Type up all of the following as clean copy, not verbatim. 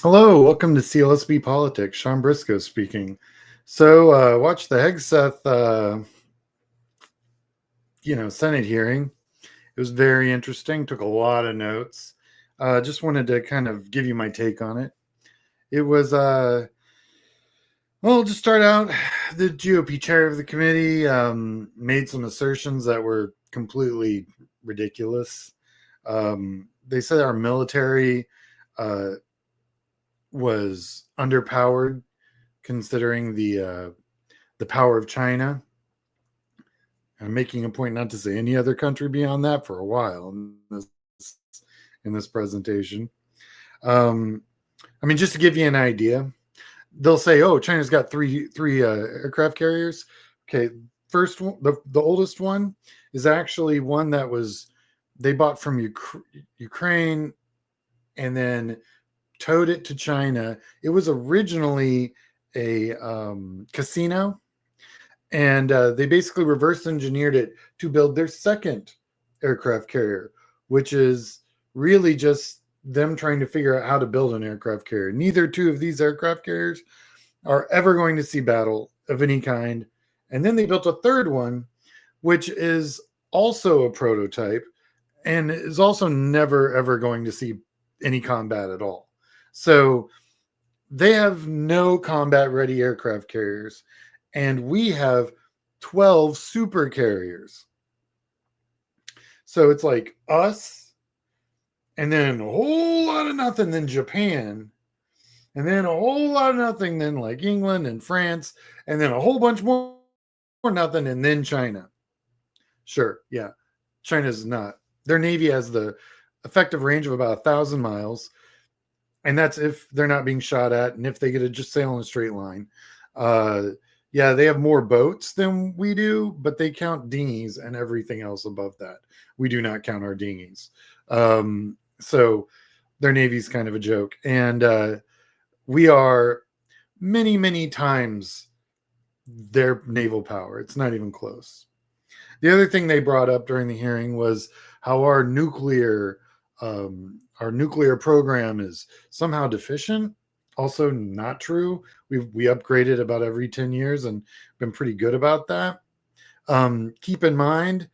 Hello, welcome to CLSB Politics. Sean Briscoe speaking. So, watch the Hegseth, Senate hearing. It was very interesting. Took a lot of notes. Just wanted to kind of give you my take on it. It was, just start out. The GOP chair of the committee made some assertions that were completely ridiculous. They said our military was underpowered considering the power of China. I'm making a point not to say any other country beyond that for a while in this presentation. Just to give you an idea, they'll say, "Oh, China's got three aircraft carriers." Okay, first one, the oldest one is actually one that was they bought from Ukraine and then towed it to China. It was originally a casino, and they basically reverse engineered it to build their second aircraft carrier, which is really just them trying to figure out how to build an aircraft carrier. Neither two of these aircraft carriers are ever going to see battle of any kind. And then they built a third one, which is also a prototype and is also never, ever going to see any combat at all. So they have no combat ready aircraft carriers, and we have 12 super carriers. So it's like us, and then a whole lot of nothing, then Japan, and then a whole lot of nothing, then like England and France, and then a whole bunch more nothing, and then China. Sure, yeah, China's not. Their Navy has the effective range of about 1,000 miles. And that's if they're not being shot at and if they get to just sail in a straight line. Yeah, they have more boats than we do, but they count dinghies and everything else above that. We do not count our dinghies. So their Navy's kind of a joke. And we are many, many times their naval power. It's not even close. The other thing they brought up during the hearing was how our nuclear program is somehow deficient. Also not true. We upgraded about every 10 years and been pretty good about that. Keep in mind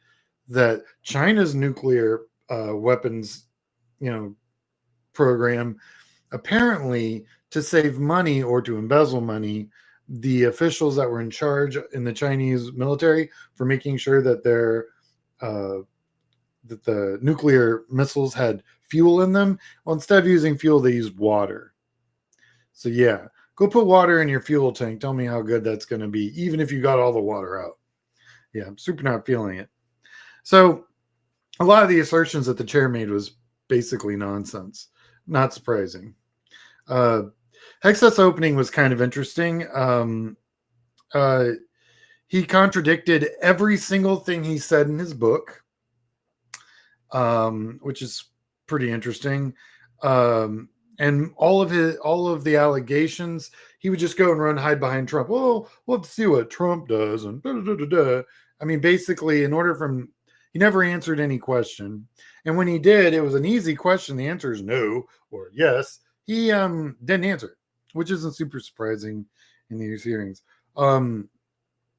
that China's nuclear weapons, program, apparently to save money or to embezzle money, the officials that were in charge in the Chinese military for making sure that that the nuclear missiles had fuel in them. Well, instead of using fuel, they used water. So yeah, go put water in your fuel tank. Tell me how good that's going to be, even if you got all the water out. Yeah, I'm super not feeling it. So a lot of the assertions that the chair made was basically nonsense. Not surprising. Hegseth's opening was kind of interesting. He contradicted every single thing he said in his book. Which is pretty interesting. And all of the allegations, he would just go and run hide behind Trump. Oh, we'll have to see what Trump does. And da, da, da, da. I mean, basically, he never answered any question. And when he did, it was an easy question. The answer is no or yes. He didn't answer it, which isn't super surprising in these hearings. And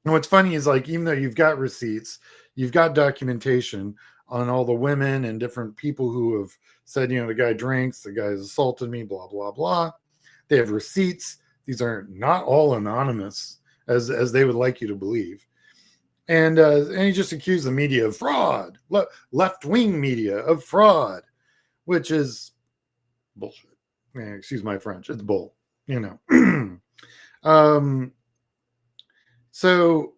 what's funny is, like, even though you've got receipts, you've got documentation on all the women and different people who have said, the guy drinks, the guy's assaulted me, blah, blah, blah. They have receipts. These are not all anonymous, as they would like you to believe. And he just accused the media of fraud, left-wing media of fraud, which is bullshit. Excuse my French. It's bull, So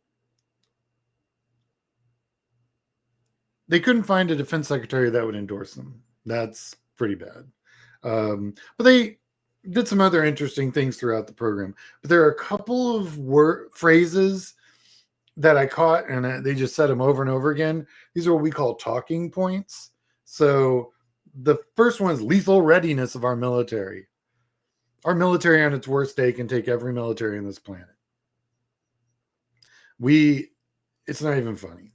they couldn't find a defense secretary that would endorse them. That's pretty bad. But they did some other interesting things throughout the program. But there are a couple of phrases that I caught, and they just said them over and over again. These are what we call talking points. So the first one is lethal readiness of our military. Our military on its worst day can take every military on this planet. It's not even funny.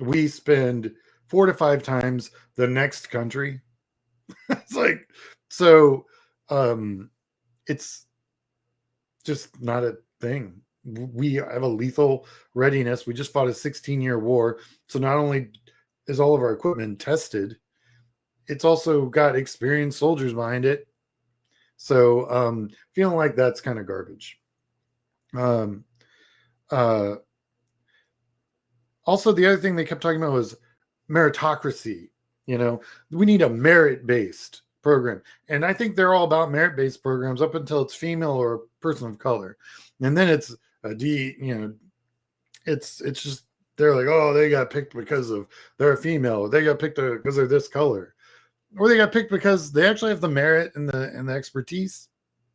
We spend 4 to 5 times the next country. It's like, so It's just not a thing. We have a lethal readiness. We just fought a 16-year war. So not only is all of our equipment tested, it's also got experienced soldiers behind it. So feeling like that's kind of garbage. Um, uh, Also, the other thing they kept talking about was meritocracy. We need a merit-based program. And I think they're all about merit-based programs up until it's female or a person of color. And then it's a it's just, they're like, oh, they got picked because of they're a female, or they got picked because they're this color, or they got picked because they actually have the merit and the expertise,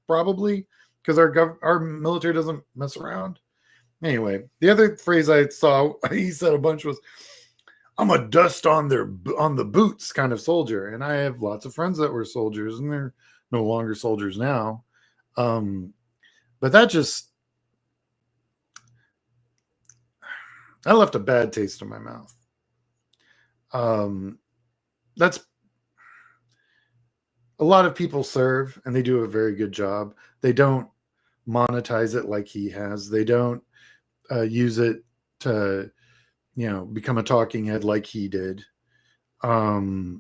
probably because our military doesn't mess around. Anyway, the other phrase I saw he said a bunch was, "I'm a dust on the boots kind of soldier," and I have lots of friends that were soldiers, and they're no longer soldiers now. But that left a bad taste in my mouth. That's a lot of people serve, and they do a very good job. They don't monetize it like he has. They don't use it to become a talking head like he did. Yeah,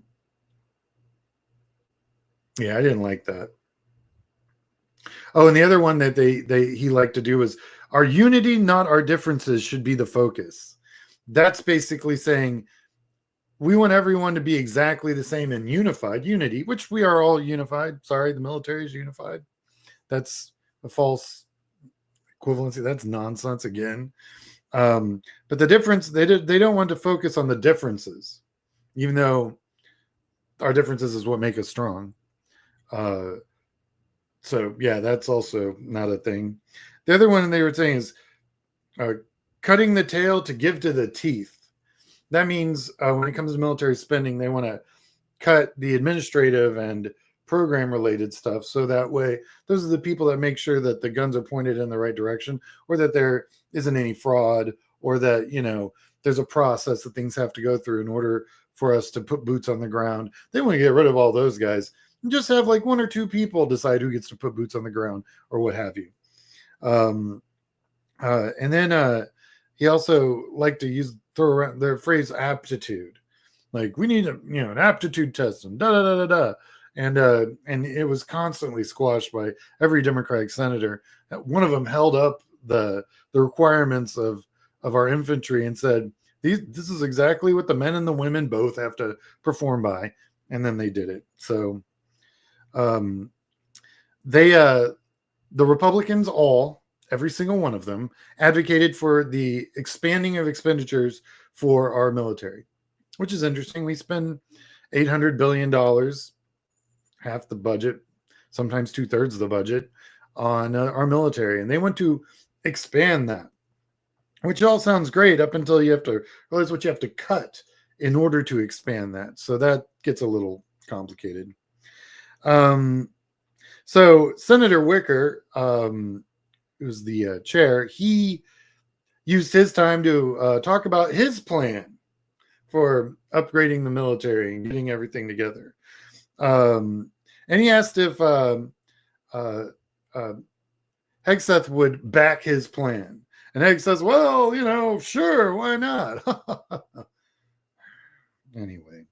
I didn't like that. Oh, and the other one that he liked to do was, our unity, not our differences, should be the focus. That's basically saying we want everyone to be exactly the same and unified, unity, which we are all unified. Sorry, the military is unified. That's a false equivalency. That's nonsense again. But the difference, they don't want to focus on the differences, even though our differences is what make us strong. So yeah, that's also not a thing. The other one they were saying is cutting the tail to give to the teeth. That means when it comes to military spending, they want to cut the administrative and program related stuff, so that way those are the people that make sure that the guns are pointed in the right direction, or that there isn't any fraud, or that there's a process that things have to go through in order for us to put boots on the ground. They want to get rid of all those guys and just have like one or two people decide who gets to put boots on the ground or what have you. And then he also liked to throw around the phrase aptitude, like we need an aptitude test and da da da da da. And it was constantly squashed by every Democratic senator. One of them held up the requirements of our infantry and said, this is exactly what the men and the women both have to perform by. And then they did it. So the Republicans, every single one of them, advocated for the expanding of expenditures for our military, which is interesting. We spend $800 billion, half the budget, sometimes 2/3 of the budget, on our military. And they want to expand that, which all sounds great up until you have to realize what you have to cut in order to expand that. So that gets a little complicated. So Senator Wicker, who's the chair, he used his time to talk about his plan for upgrading the military and getting everything together. And he asked if Hegseth would back his plan. And Hegseth says, well, sure, why not? Anyway.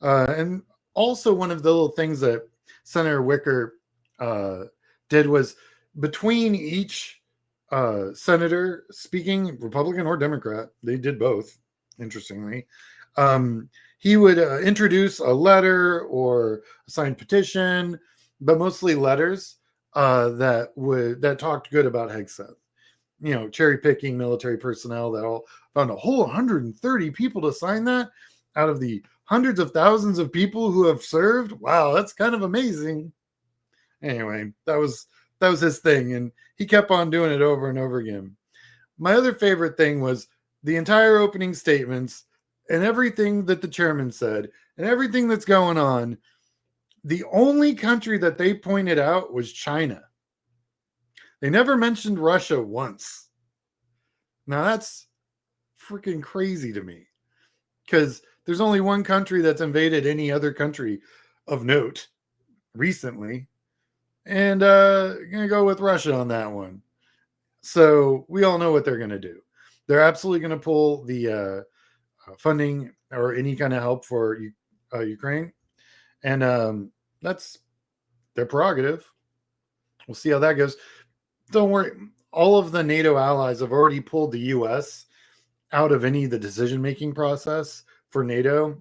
And also one of the little things that Senator Wicker did was, between each senator speaking, Republican or Democrat, they did both, interestingly, he would introduce a letter or a signed petition, but mostly letters that talked good about Hegseth. Cherry picking military personnel that all found a whole 130 people to sign that out of the hundreds of thousands of people who have served. Wow, that's kind of amazing. Anyway, that was his thing, and he kept on doing it over and over again. My other favorite thing was the entire opening statements and everything that the chairman said and everything that's going on. The only country that they pointed out was China. They never mentioned Russia once. Now that's freaking crazy to me, because there's only one country that's invaded any other country of note recently, and gonna go with Russia on that one. So we all know what they're gonna do. They're absolutely gonna pull the funding or any kind of help for Ukraine, and that's their prerogative. We'll see how that goes. Don't worry. All of the NATO allies have already pulled the U.S. out of any of the decision-making process for NATO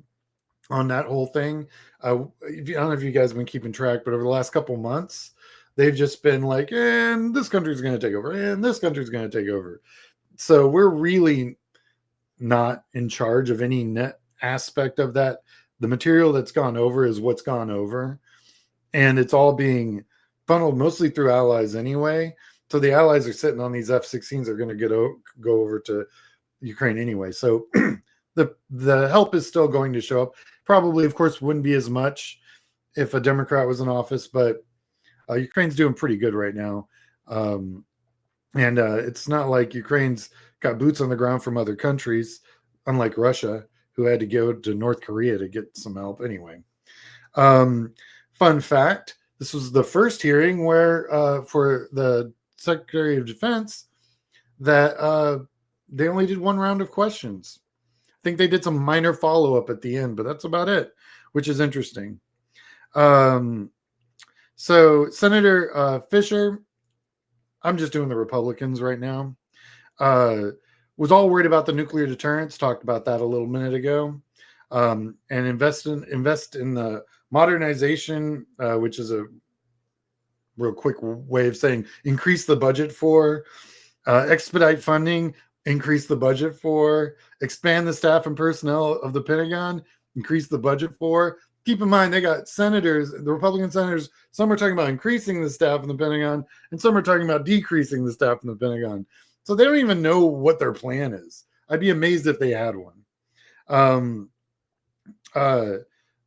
on that whole thing. I don't know if you guys have been keeping track, but over the last couple months, they've just been like, and this country's going to take over, and this country's going to take over. So we're really not in charge of any net aspect of that. The material that's gone over is what's gone over, and it's all being funneled mostly through allies anyway. So the allies are sitting on these F-16s. Are going to go over to Ukraine anyway. So the help is still going to show up. Probably, of course, wouldn't be as much if a Democrat was in office, but Ukraine's doing pretty good right now. And it's not like Ukraine's got boots on the ground from other countries, unlike Russia, who had to go to North Korea to get some help anyway. Fun fact, this was the first hearing where for the Secretary of Defense that they only did one round of questions. I think they did some minor follow-up at the end, but that's about it, which is interesting. So Senator Fisher, I'm just doing the Republicans right now, was all worried about the nuclear deterrence. Talked about that a little minute ago, and invest in the modernization, which is a real quick way of saying increase the budget for, expedite funding, increase the budget for, expand the staff and personnel of the Pentagon, increase the budget for. Keep in mind, they got senators, the Republican senators, some are talking about increasing the staff in the Pentagon, and some are talking about decreasing the staff in the Pentagon. So they don't even know what their plan is. I'd be amazed if they had one.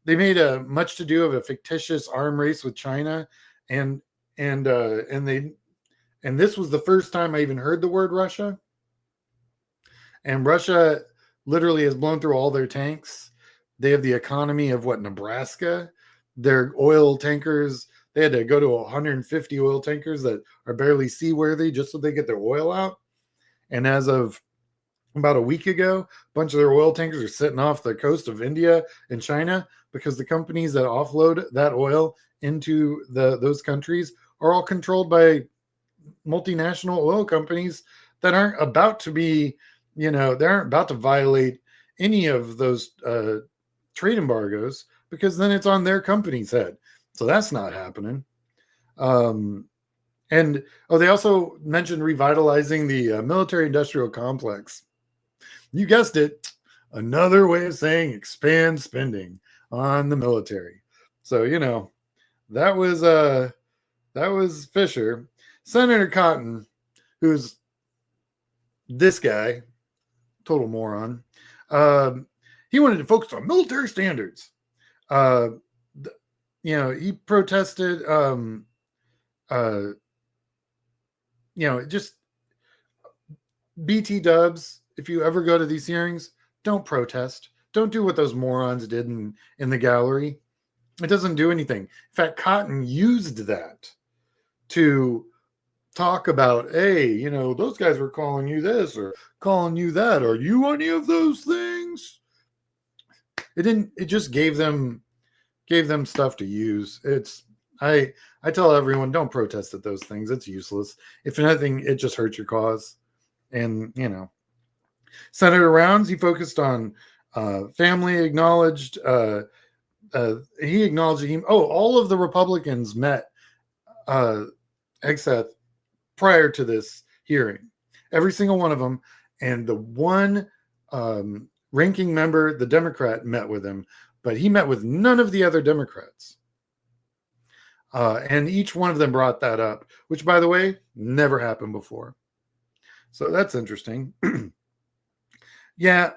They made a much to do of a fictitious arm race with China, and this was the first time I even heard the word Russia. And Russia literally has blown through all their tanks. They have the economy of Nebraska. Their oil tankers, they had to go to 150 oil tankers that are barely seaworthy just so they get their oil out. And as of about a week ago, a bunch of their oil tankers are sitting off the coast of India and China because the companies that offload that oil into those countries are all controlled by multinational oil companies that aren't about to be, they aren't about to violate any of those trade embargoes, because then it's on their company's head. So that's not happening. They also mentioned revitalizing the military-industrial complex. You guessed it, another way of saying expand spending on the military. So that was Fisher. Senator Cotton, who's this guy, total moron. He wanted to focus on military standards. He protested. Just BT dubs. If you ever go to these hearings, don't protest. Don't do what those morons did in the gallery. It doesn't do anything. In fact, Cotton used that to talk about, hey, those guys were calling you this or calling you that. Are you any of those things? It just gave them stuff to use. I tell everyone, don't protest at those things. It's useless. If anything, it just hurts your cause. And Senator Rounds, he focused on family, acknowledged he acknowledged all of the Republicans met Hegseth prior to this hearing, every single one of them, and the one ranking member, the Democrat, met with him, but he met with none of the other Democrats. And each one of them brought that up, which, by the way, never happened before. So that's interesting. Yeah.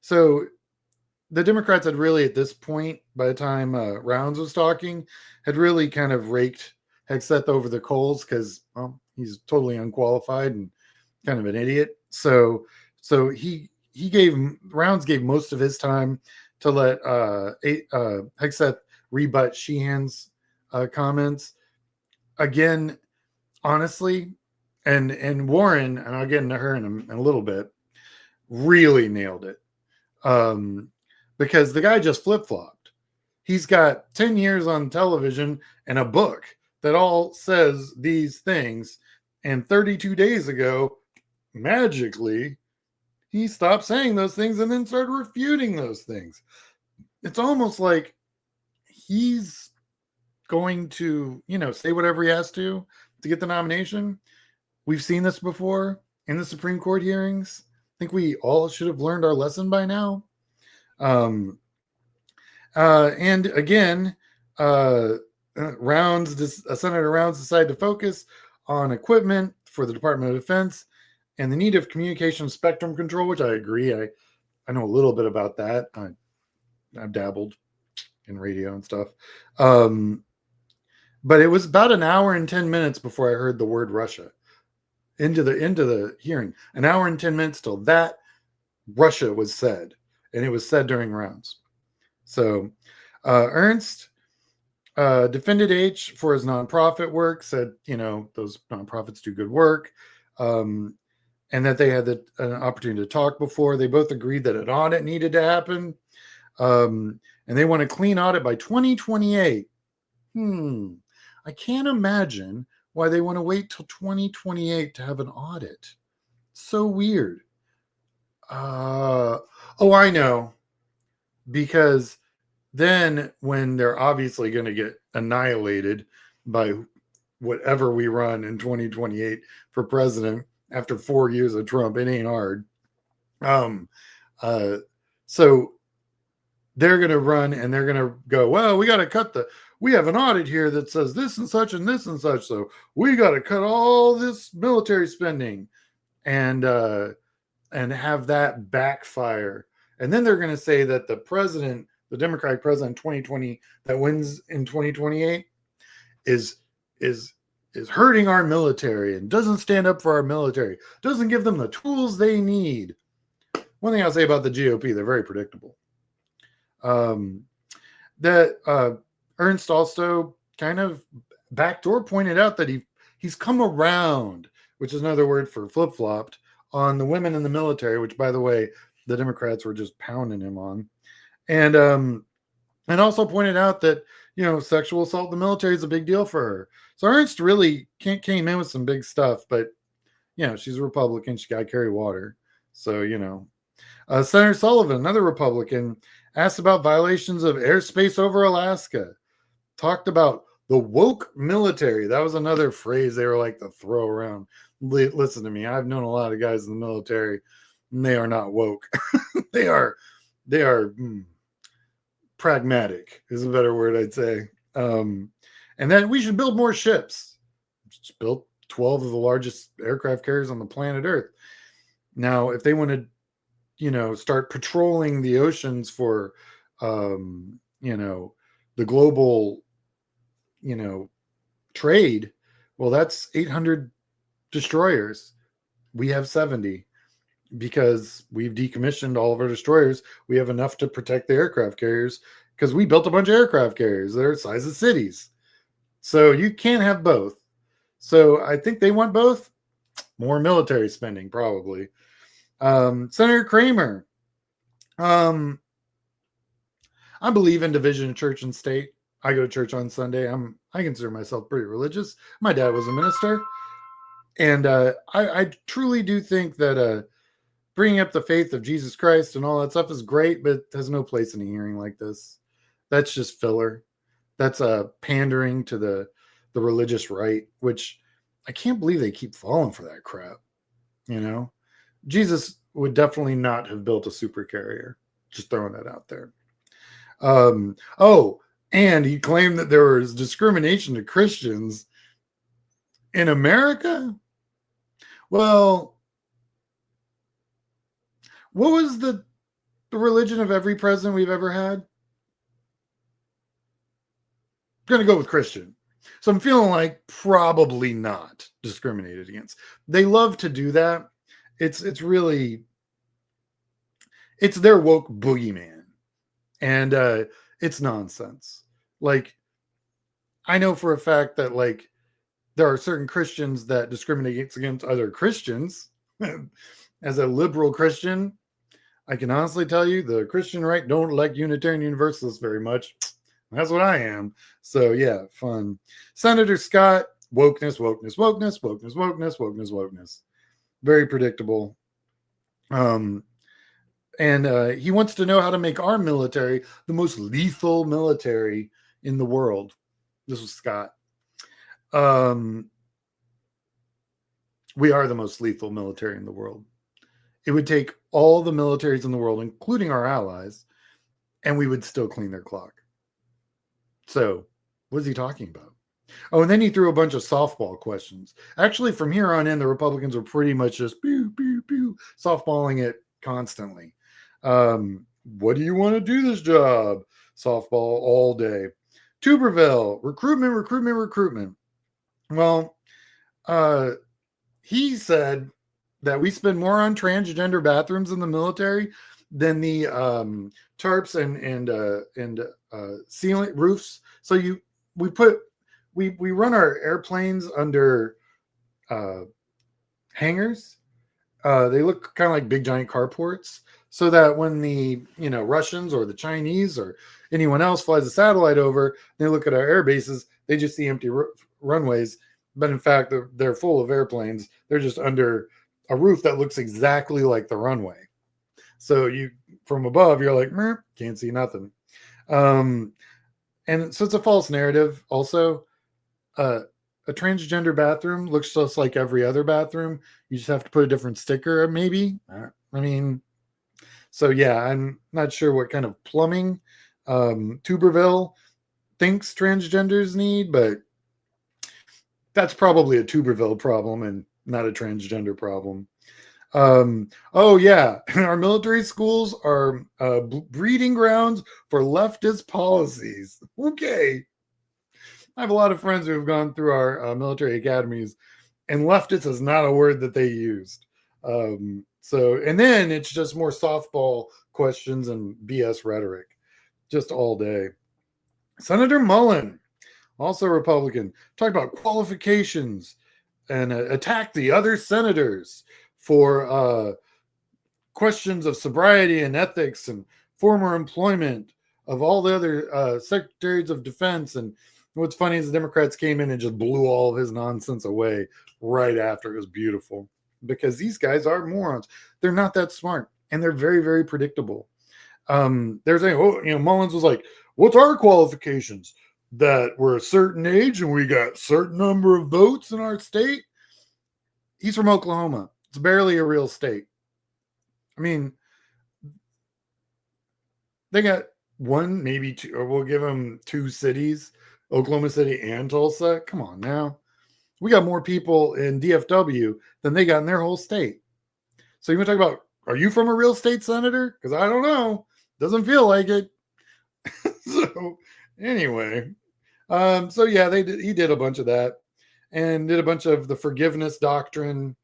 So the Democrats had really, at this point, by the time Rounds was talking, had really kind of raked Hegseth over the coals because, well, he's totally unqualified and kind of an idiot. So Rounds gave most of his time to let Hegseth rebut Sheehan's comments. again, honestly, and Warren, and I'll get into her in a little bit, really nailed it. Because the guy just flip-flopped. He's got 10 years on television and a book that all says these things. And 32 days ago, magically, he stopped saying those things and then started refuting those things. It's almost like he's going to, say whatever he has to get the nomination. We've seen this before in the Supreme Court hearings. I think we all should have learned our lesson by now. And again, Senator Rounds decided to focus on equipment for the Department of Defense and the need of communication spectrum control, which I agree. I know a little bit about that. I've dabbled in radio and stuff. But it was about an hour and 10 minutes before I heard the word Russia into the hearing. An hour and 10 minutes till that Russia was said, and it was said during rounds. So Ernst defended H for his nonprofit work, said, those nonprofits do good work, and that they had an opportunity to talk before. They both agreed that an audit needed to happen, and they want a clean audit by 2028. I can't imagine why they want to wait till 2028 to have an audit. So weird. I know. Because then when they're obviously going to get annihilated by whatever we run in 2028 for president after 4 years of Trump, it ain't hard. So they're going to run and they're going to go, well, we have an audit here that says this and such and this and such. So we got to cut all this military spending and have that backfire. And then they're going to say that the Democratic president 2020 that wins in 2028 is hurting our military and doesn't stand up for our military, doesn't give them the tools they need. One thing I'll say about the GOP, they're very predictable. Ernst also kind of backdoor pointed out that he's come around, which is another word for flip-flopped, on the women in the military, which, by the way, the Democrats were just pounding him on. And also pointed out that, sexual assault in the military is a big deal for her. So Ernst really came in with some big stuff, but, she's a Republican. She got to carry water. So, Senator Sullivan, another Republican, asked about violations of airspace over Alaska, talked about the woke military. That was another phrase they were like to throw around. Listen to me. I've known a lot of guys in the military, and they are not woke. They are pragmatic is a better word, I'd say. And then we should build more ships. Just built 12 of the largest aircraft carriers on the planet Earth. Now, if they want to, start patrolling the oceans for, the global, trade, well, that's 800 destroyers. We have 70. Because we've decommissioned all of our destroyers, we have enough to protect the aircraft carriers because we built a bunch of aircraft carriers. They're the size of cities. So you can't have both. So I think they want both. More military spending, probably. Senator Kramer. I believe in division of church and state. I go to church on Sunday. I consider myself pretty religious. My dad was a minister. And I truly do think that bringing up the faith of Jesus Christ and all that stuff is great, but has no place in a hearing like this. That's just filler. That's pandering to the religious right, which I can't believe they keep falling for that crap. Jesus would definitely not have built a super carrier. Just throwing that out there. And he claimed that there was discrimination to Christians in America. Well, what was the religion of every president we've ever had? I'm going to go with Christian. So I'm feeling like probably not discriminated against. They love to do that. It's their woke boogeyman. And it's nonsense. Like, I know for a fact that, like, there are certain Christians that discriminate against other Christians. As a liberal Christian, I can honestly tell you the Christian right don't like Unitarian Universalists very much. That's what I am. So yeah, fun. Senator Scott, wokeness, wokeness, wokeness, wokeness, wokeness, wokeness, wokeness. Very predictable. And he wants to know how to make our military the most lethal military in the world. This was Scott. We are the most lethal military in the world. It would take all the militaries in the world, including our allies, and we would still clean their clock. So, what is he talking about? Oh, and then he threw a bunch of softball questions. Actually, from here on in, the Republicans are pretty much just pew, pew, pew, softballing it constantly. What do you want to do this job? Softball all day. Tuberville, recruitment, recruitment, recruitment. Well, he said that we spend more on transgender bathrooms in the military than the tarps and ceiling roofs. So we run our airplanes under hangars. They look kind of like big giant carports, so that when the Russians or the Chinese or anyone else flies a satellite over, they look at our air bases, they just see empty runways. But in fact, they're full of airplanes. They're just under a roof that looks exactly like the runway. So you, from above, you're like, can't see nothing. And so it's a false narrative. Also, a transgender bathroom looks just like every other bathroom. You just have to put a different sticker, maybe. I mean, so yeah, I'm not sure what kind of plumbing Tuberville thinks transgenders need, but that's probably a Tuberville problem and not a transgender problem. Oh yeah, our military schools are breeding grounds for leftist policies. Okay. I have a lot of friends who have gone through our military academies, and leftist is not a word that they used. And then it's just more softball questions and BS rhetoric, just all day. Senator Mullen, also Republican, talked about qualifications and attacked the other senators for questions of sobriety and ethics and former employment of all the other secretaries of defense. And what's funny is the Democrats came in and just blew all of his nonsense away right after. It was beautiful because these guys are morons. They're not that smart, and they're very, very predictable. They're saying, Mullins was like, what's our qualifications? That we're a certain age and we got a certain number of votes in our state. He's from Oklahoma. It's barely a real state. I mean, they got one, maybe two, or we'll give them two cities, Oklahoma City and Tulsa. Come on now. We got more people in DFW than they got in their whole state. So you want to talk about, are you from a real state, Senator? Because I don't know. Doesn't feel like it. So anyway, so yeah, he did a bunch of that and did a bunch of the forgiveness doctrine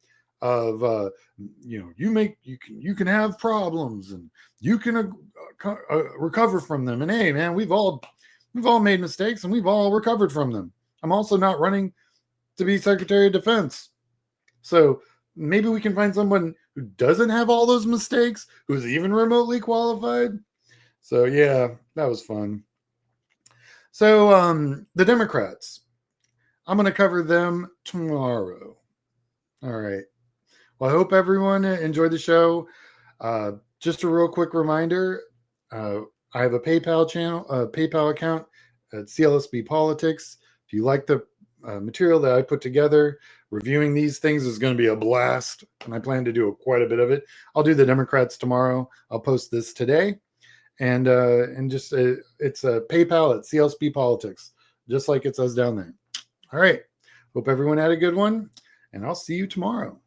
of you can have problems and you can recover from them. And hey, man, we've all made mistakes and we've all recovered from them. I'm also not running to be Secretary of Defense, so maybe we can find someone who doesn't have all those mistakes, who's even remotely qualified. So yeah, that was fun. So the Democrats, I'm going to cover them tomorrow. All right. Well, I hope everyone enjoyed the show. Just a real quick reminder, I have a PayPal account at CLSB Politics. If you like the material that I put together, reviewing these things is going to be a blast, and I plan to do quite a bit of it. I'll do the Democrats tomorrow. I'll post this today, and just it's a PayPal at CLSB Politics, just like it says down there. All right. Hope everyone had a good one, and I'll see you tomorrow.